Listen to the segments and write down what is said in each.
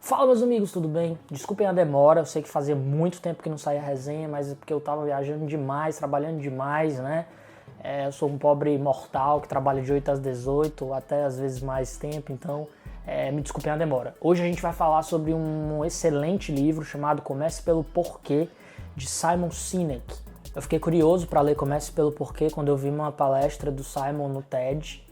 Fala, meus amigos, tudo bem? Desculpem a demora, eu sei que fazia muito tempo que não saía resenha, mas é porque eu tava viajando demais, trabalhando demais, né? Eu sou um pobre mortal que trabalha de 8 às 18, ou até às vezes mais tempo, então me desculpem a demora. Hoje a gente vai falar sobre um excelente livro chamado Comece pelo Porquê, de Simon Sinek. Eu fiquei curioso para ler Comece pelo Porquê quando eu vi uma palestra do Simon no TED,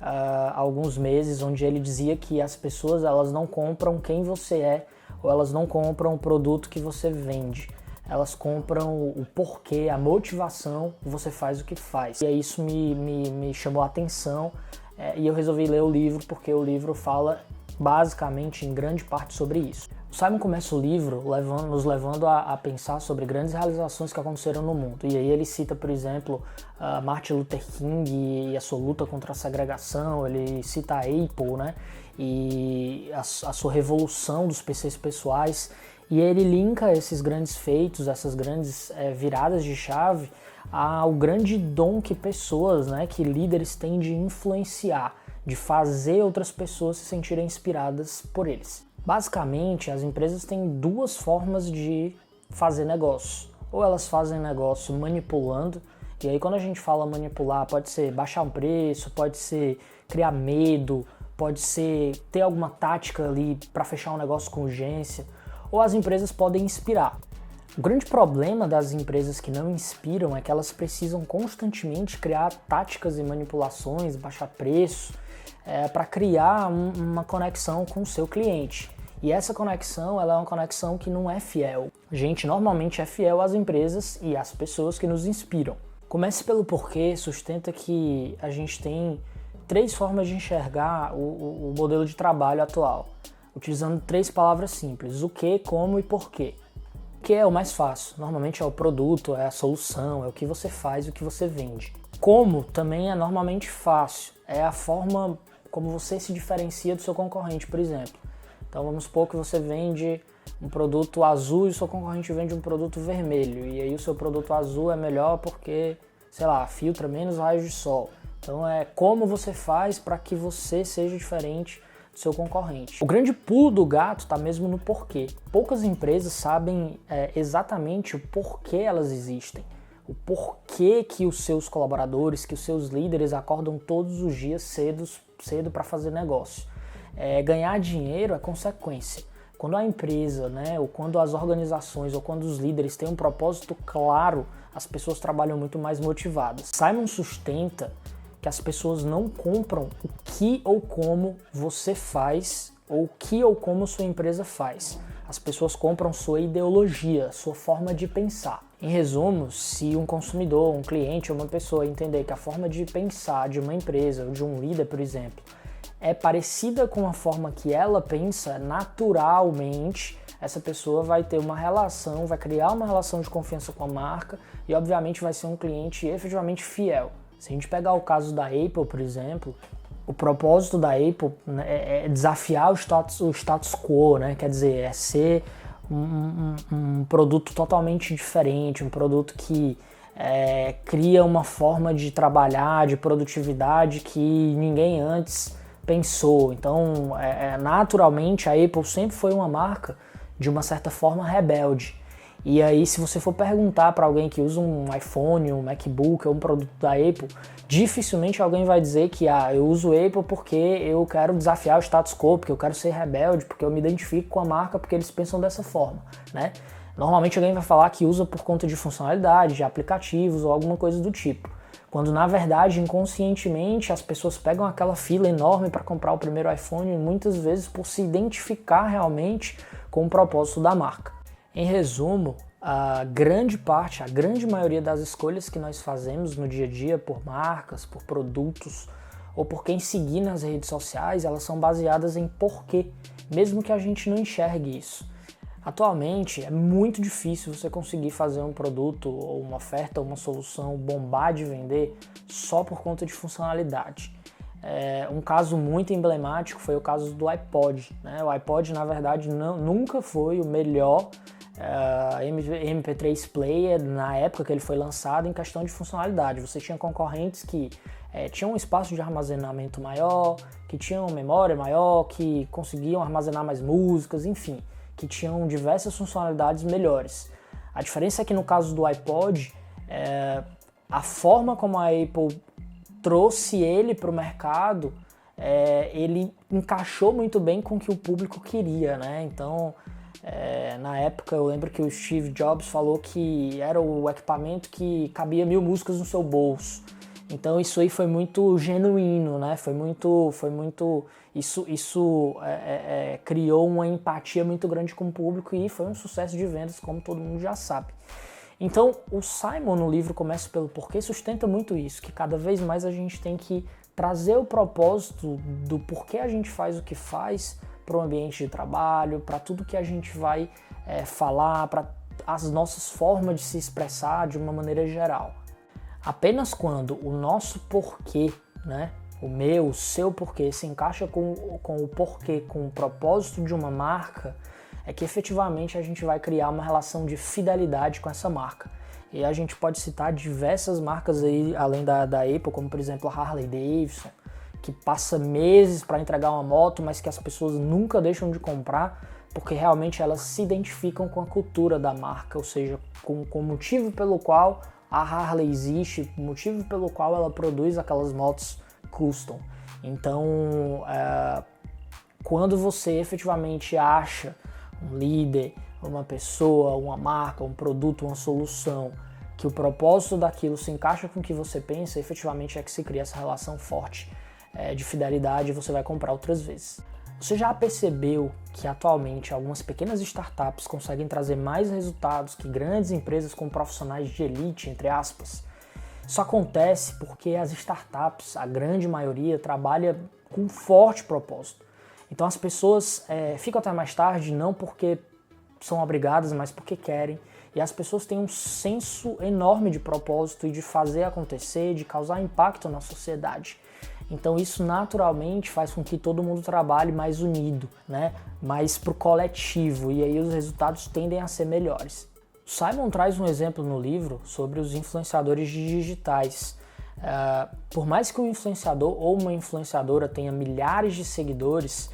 há alguns meses, onde ele dizia que as pessoas elas não compram quem você é, ou elas não compram o produto que você vende. Elas compram o porquê, a motivação, você faz o que faz. E aí isso me chamou a atenção e eu resolvi ler o livro, porque o livro fala basicamente em grande parte sobre isso. O Simon começa o livro nos levando a pensar sobre grandes realizações que aconteceram no mundo. E aí ele cita, por exemplo, Martin Luther King e a sua luta contra a segregação, ele cita a Apple, né? E a sua revolução dos PCs pessoais. E ele linka esses grandes feitos, essas grandes viradas de chave, ao grande dom que pessoas, né, que líderes têm de influenciar, de fazer outras pessoas se sentirem inspiradas por eles. Basicamente, as empresas têm duas formas de fazer negócio. Ou elas fazem negócio manipulando, e aí quando a gente fala manipular, pode ser baixar um preço, pode ser criar medo, pode ser ter alguma tática ali para fechar um negócio com urgência, ou as empresas podem inspirar. O grande problema das empresas que não inspiram é que elas precisam constantemente criar táticas e manipulações, baixar preço, para criar uma conexão com o seu cliente. E essa conexão, ela é uma conexão que não é fiel. A gente normalmente é fiel às empresas e às pessoas que nos inspiram. Comece pelo porquê sustenta que a gente tem três formas de enxergar o modelo de trabalho atual, utilizando três palavras simples: o que, como e porquê. O que é o mais fácil? Normalmente é o produto, é a solução, é o que você faz, o que você vende. Como também é normalmente fácil, é a forma como você se diferencia do seu concorrente, por exemplo. Então vamos supor que você vende um produto azul e o seu concorrente vende um produto vermelho. E aí o seu produto azul é melhor porque, sei lá, filtra menos raios de sol. Então é como você faz para que você seja diferente do seu concorrente. O grande pulo do gato está mesmo no porquê. Poucas empresas sabem exatamente o porquê elas existem. O porquê que os seus colaboradores, que os seus líderes acordam todos os dias cedo para fazer negócio. Ganhar dinheiro é consequência. Quando a empresa, né, ou quando as organizações, ou quando os líderes têm um propósito claro, as pessoas trabalham muito mais motivadas. Simon sustenta que as pessoas não compram o que ou como você faz, ou o que ou como sua empresa faz. As pessoas compram sua ideologia, sua forma de pensar. Em resumo, se um consumidor, um cliente ou uma pessoa entender que a forma de pensar de uma empresa ou de um líder, por exemplo, é parecida com a forma que ela pensa, naturalmente, essa pessoa vai ter uma relação, vai criar uma relação de confiança com a marca e, obviamente, vai ser um cliente efetivamente fiel. Se a gente pegar o caso da Apple, por exemplo, o propósito da Apple, né, é desafiar o status quo, né? Quer dizer, é ser um produto totalmente diferente, um produto que cria uma forma de trabalhar, de produtividade que ninguém antes pensou. Então, naturalmente, a Apple sempre foi uma marca, de uma certa forma, rebelde. E aí, se você for perguntar para alguém que usa um iPhone, um MacBook ou um produto da Apple, dificilmente alguém vai dizer que eu uso o Apple porque eu quero desafiar o status quo, porque eu quero ser rebelde, porque eu me identifico com a marca, porque eles pensam dessa forma, né? Normalmente alguém vai falar que usa por conta de funcionalidade, de aplicativos ou alguma coisa do tipo. Quando, na verdade, inconscientemente, as pessoas pegam aquela fila enorme para comprar o primeiro iPhone, muitas vezes por se identificar realmente com o propósito da marca. Em resumo, a grande maioria das escolhas que nós fazemos no dia a dia por marcas, por produtos ou por quem seguir nas redes sociais, elas são baseadas em porquê, mesmo que a gente não enxergue isso. Atualmente é muito difícil você conseguir fazer um produto ou uma oferta ou uma solução bombar de vender só por conta de funcionalidade. Um caso muito emblemático foi o caso do iPod, né? O iPod, na verdade, nunca foi o melhor MP3 player na época que ele foi lançado em questão de funcionalidade. Você tinha concorrentes que tinham um espaço de armazenamento maior, que tinham memória maior, que conseguiam armazenar mais músicas, enfim, que tinham diversas funcionalidades melhores. A diferença é que no caso do iPod, a forma como a Apple trouxe ele para o mercado, ele encaixou muito bem com o que o público queria, né? Então, na época eu lembro que o Steve Jobs falou que era o equipamento que cabia 1000 músicas no seu bolso. Então isso aí foi muito genuíno, né? Isso criou uma empatia muito grande com o público e foi um sucesso de vendas, como todo mundo já sabe. Então o Simon no livro Comece pelo Porquê sustenta muito isso, que cada vez mais a gente tem que trazer o propósito do porquê a gente faz o que faz para o ambiente de trabalho, para tudo que a gente vai falar, para as nossas formas de se expressar de uma maneira geral. Apenas quando o nosso porquê, né, o seu porquê se encaixa com o porquê, com o propósito de uma marca, é que efetivamente a gente vai criar uma relação de fidelidade com essa marca. E a gente pode citar diversas marcas aí, além da Apple, como por exemplo a Harley Davidson, que passa meses para entregar uma moto, mas que as pessoas nunca deixam de comprar, porque realmente elas se identificam com a cultura da marca, ou seja, com o motivo pelo qual a Harley existe, o motivo pelo qual ela produz aquelas motos custom. Então, quando você efetivamente acha um líder, uma pessoa, uma marca, um produto, uma solução, que o propósito daquilo se encaixa com o que você pensa, efetivamente é que se cria essa relação forte de fidelidade e você vai comprar outras vezes. Você já percebeu que atualmente algumas pequenas startups conseguem trazer mais resultados que grandes empresas com profissionais de elite, entre aspas? Isso acontece porque as startups, a grande maioria, trabalha com um forte propósito. Então as pessoas ficam até mais tarde não porque são obrigadas, mas porque querem. E as pessoas têm um senso enorme de propósito e de fazer acontecer, de causar impacto na sociedade. Então isso naturalmente faz com que todo mundo trabalhe mais unido, né? Mais pro coletivo, e aí os resultados tendem a ser melhores. O Simon traz um exemplo no livro sobre os influenciadores digitais. Por mais que um influenciador ou uma influenciadora tenha milhares de seguidores,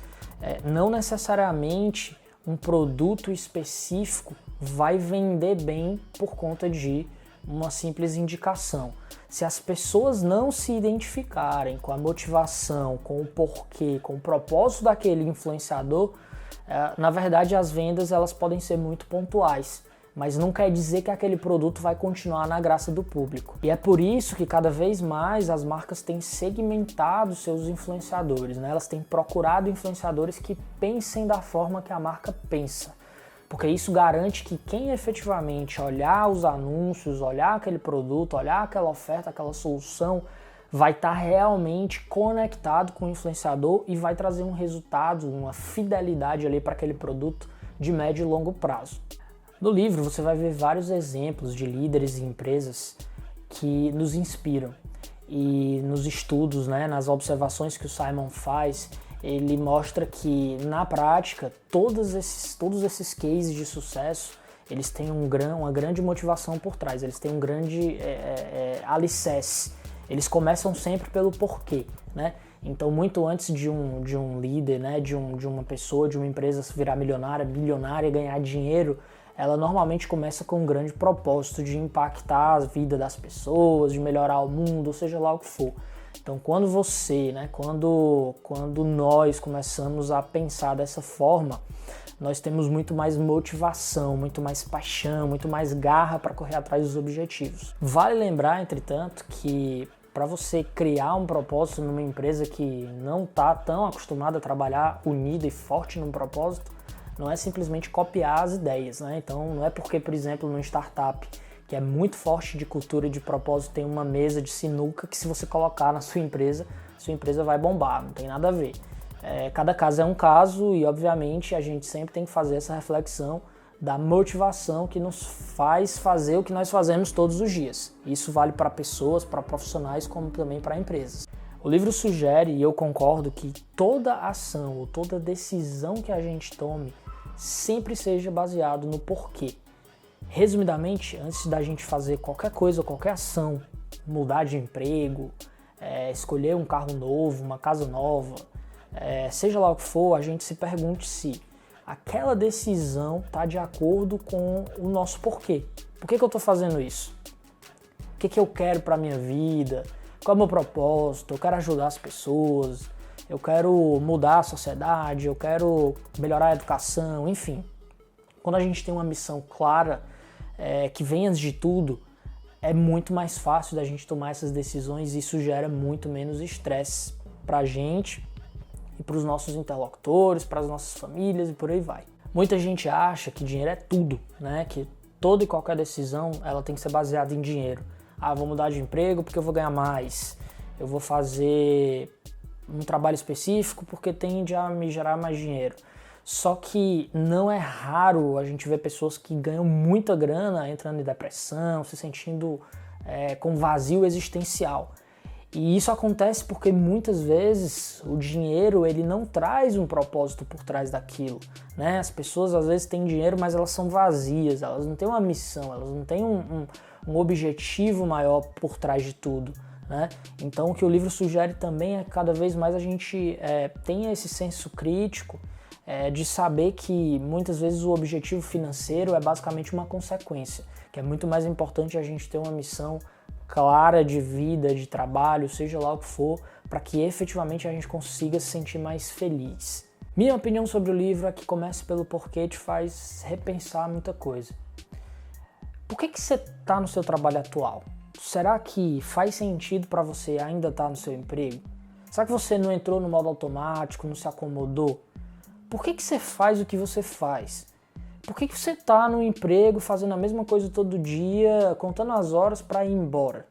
não necessariamente um produto específico vai vender bem por conta de uma simples indicação. Se as pessoas não se identificarem com a motivação, com o porquê, com o propósito daquele influenciador, na verdade as vendas elas podem ser muito pontuais, mas não quer dizer que aquele produto vai continuar na graça do público. E é por isso que cada vez mais as marcas têm segmentado seus influenciadores, né? Elas têm procurado influenciadores que pensem da forma que a marca pensa. Porque isso garante que quem efetivamente olhar os anúncios, olhar aquele produto, olhar aquela oferta, aquela solução, vai estar realmente conectado com o influenciador e vai trazer um resultado, uma fidelidade ali para aquele produto de médio e longo prazo. No livro você vai ver vários exemplos de líderes e empresas que nos inspiram. E nos estudos, né, nas observações que o Simon faz, ele mostra que, na prática, todos esses cases de sucesso, eles têm uma grande motivação por trás, eles têm um grande alicerce. Eles começam sempre pelo porquê, né? Então, muito antes de um líder, né, de uma pessoa, de uma empresa virar bilionária e ganhar dinheiro, ela normalmente começa com um grande propósito de impactar a vida das pessoas, de melhorar o mundo, ou seja lá o que for. Então, quando você, né, quando nós começamos a pensar dessa forma, nós temos muito mais motivação, muito mais paixão, muito mais garra para correr atrás dos objetivos. Vale lembrar, entretanto, que para você criar um propósito numa empresa que não está tão acostumada a trabalhar unida e forte num propósito, não é simplesmente copiar as ideias, né? Então, não é porque, por exemplo, numa startup que é muito forte de cultura e de propósito, tem uma mesa de sinuca que se você colocar na sua empresa vai bombar, não tem nada a ver. Cada caso é um caso e, obviamente, a gente sempre tem que fazer essa reflexão da motivação que nos faz fazer o que nós fazemos todos os dias. Isso vale para pessoas, para profissionais, como também para empresas. O livro sugere, e eu concordo, que toda ação ou toda decisão que a gente tome sempre seja baseado no porquê. Resumidamente, antes da gente fazer qualquer coisa, qualquer ação, mudar de emprego, escolher um carro novo, uma casa nova, seja lá o que for, a gente se pergunte se aquela decisão está de acordo com o nosso porquê. Por que eu estou fazendo isso? O que eu quero para a minha vida? Qual é o meu propósito? Eu quero ajudar as pessoas, eu quero mudar a sociedade, eu quero melhorar a educação, enfim. Quando a gente tem uma missão clara, que vem antes de tudo, é muito mais fácil da gente tomar essas decisões e isso gera muito menos estresse pra gente e pros nossos interlocutores, pras nossas famílias e por aí vai. Muita gente acha que dinheiro é tudo, né? Que toda e qualquer decisão ela tem que ser baseada em dinheiro. Ah, vou mudar de emprego porque eu vou ganhar mais. Eu vou fazer um trabalho específico porque tende a me gerar mais dinheiro. Só que não é raro a gente ver pessoas que ganham muita grana entrando em depressão, se sentindo com vazio existencial. E isso acontece porque muitas vezes o dinheiro ele não traz um propósito por trás daquilo, né? As pessoas às vezes têm dinheiro, mas elas são vazias, elas não têm uma missão, elas não têm um objetivo maior por trás de tudo, né? Então o que o livro sugere também é que cada vez mais a gente tenha esse senso crítico de saber que muitas vezes o objetivo financeiro é basicamente uma consequência, que é muito mais importante a gente ter uma missão clara de vida, de trabalho, seja lá o que for, para que efetivamente a gente consiga se sentir mais feliz. Minha opinião sobre o livro é que comece pelo porquê te faz repensar muita coisa. Por que você está no seu trabalho atual? Será que faz sentido para você ainda estar no seu emprego? Será que você não entrou no modo automático, não se acomodou? Por que você faz o que você faz? Por que você está no emprego fazendo a mesma coisa todo dia, contando as horas para ir embora?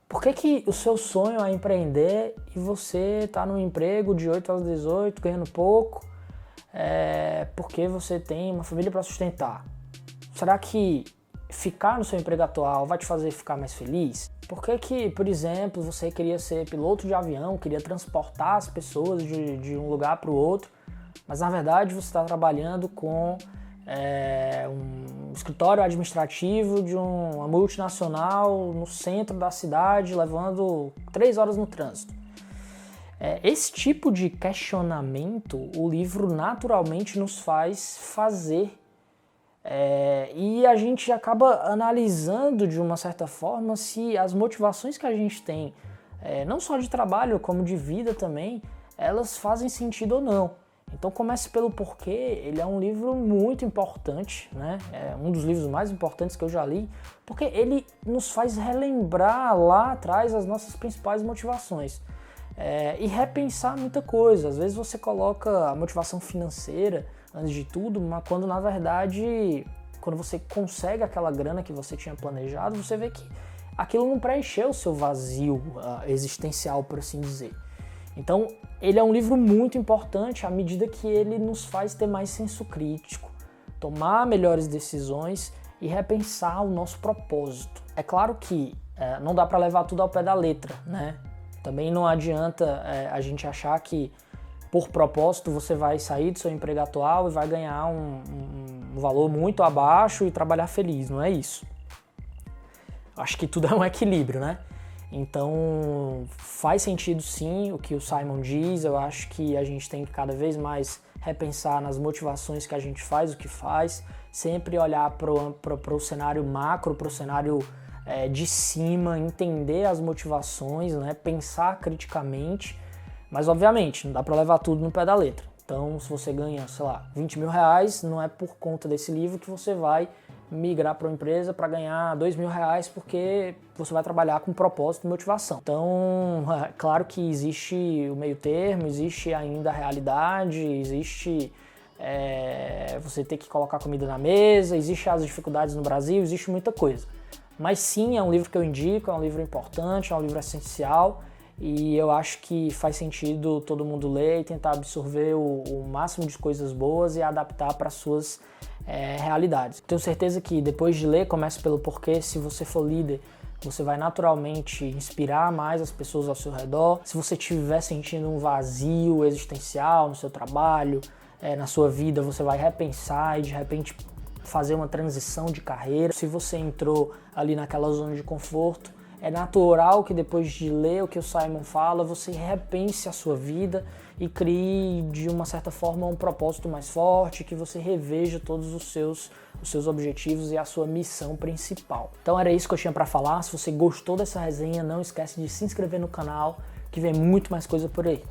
Por que o seu sonho é empreender e você está no emprego de 8 às 18, ganhando pouco, porque você tem uma família para sustentar? Será que ficar no seu emprego atual vai te fazer ficar mais feliz? Por que, por exemplo, você queria ser piloto de avião, queria transportar as pessoas de um lugar para o outro, mas na verdade você está trabalhando com um escritório administrativo de uma multinacional no centro da cidade, levando 3 horas no trânsito? Esse tipo de questionamento o livro naturalmente nos faz fazer. E a gente acaba analisando de uma certa forma se as motivações que a gente tem, não só de trabalho como de vida também, elas fazem sentido ou não. Então comece pelo porquê. Ele é um livro muito importante, né? É um dos livros mais importantes que eu já li, porque ele nos faz relembrar lá atrás as nossas principais motivações e repensar muita coisa. Às vezes você coloca a motivação financeira antes de tudo, mas quando na verdade, quando você consegue aquela grana que você tinha planejado, você vê que aquilo não preencheu o seu vazio existencial, por assim dizer. Então, ele é um livro muito importante à medida que ele nos faz ter mais senso crítico, tomar melhores decisões e repensar o nosso propósito. É claro que não dá para levar tudo ao pé da letra, né? Também não adianta a gente achar que por propósito você vai sair do seu emprego atual e vai ganhar um valor muito abaixo e trabalhar feliz, não é isso. Acho que tudo é um equilíbrio, né? Então faz sentido sim o que o Simon diz. Eu acho que a gente tem que cada vez mais repensar nas motivações que a gente faz, o que faz, sempre olhar para o cenário macro, para o cenário de cima, entender as motivações, né? Pensar criticamente, mas obviamente não dá para levar tudo no pé da letra. Então se você ganha, sei lá, 20 mil reais, não é por conta desse livro que você vai migrar para uma empresa para ganhar 2 mil reais, porque você vai trabalhar com propósito e motivação. Então, é claro que existe o meio termo, existe ainda a realidade, existe você ter que colocar comida na mesa, existe as dificuldades no Brasil, existe muita coisa. Mas sim, é um livro que eu indico, é um livro importante, é um livro essencial e eu acho que faz sentido todo mundo ler e tentar absorver o máximo de coisas boas e adaptar para as suas realidades. Tenho certeza que depois de ler, comece pelo porquê. Se você for líder, você vai naturalmente inspirar mais as pessoas ao seu redor. Se você estiver sentindo um vazio existencial no seu trabalho, na sua vida, você vai repensar e de repente fazer uma transição de carreira. Se você entrou ali naquela zona de conforto, É natural que depois de ler o que o Simon fala, você repense a sua vida e crie, de uma certa forma, um propósito mais forte, que você reveja todos os seus objetivos e a sua missão principal. Então era isso que eu tinha para falar. Se você gostou dessa resenha, não esquece de se inscrever no canal, que vem muito mais coisa por aí.